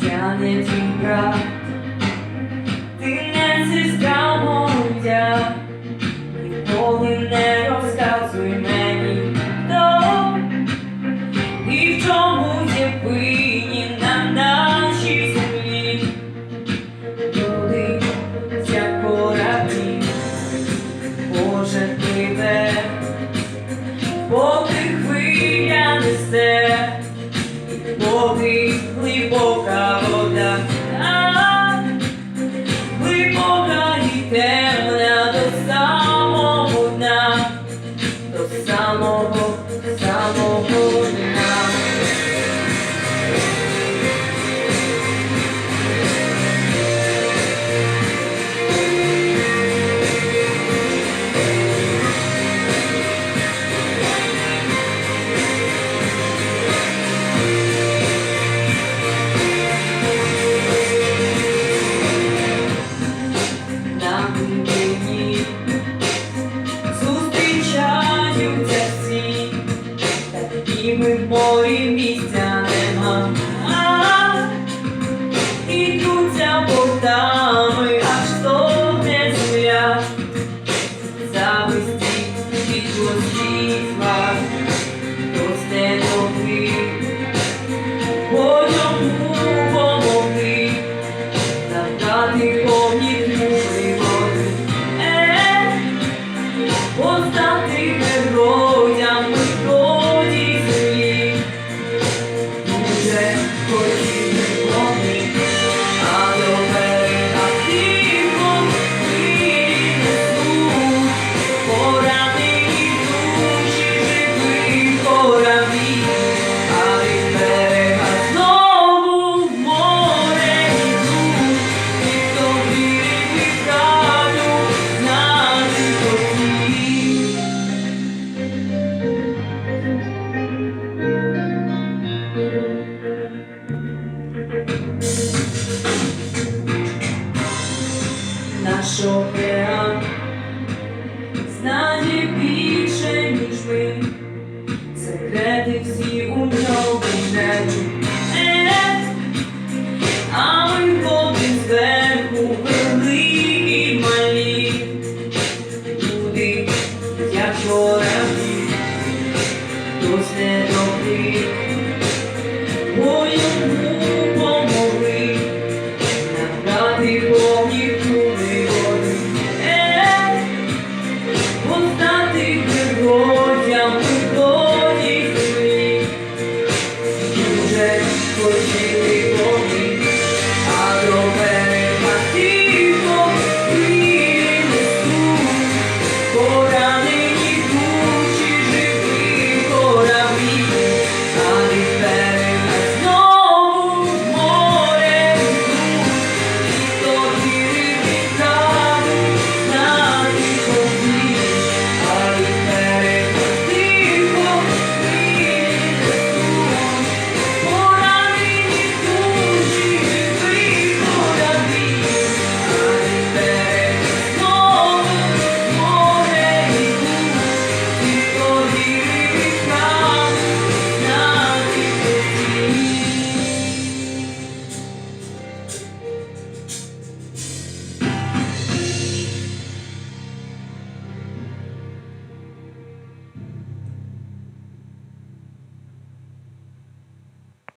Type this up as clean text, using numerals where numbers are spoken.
Тяне твій брат, ти не сестра моя, ніколи не розказуй мені, хто і в чому є винні на нашій землі. Люди, як кораблі, Боже пливе, поки хвиля несе, поки глибока вода, глибока і темна до самого дна, до самого дна. Зустрічаються всі, такими в морі місця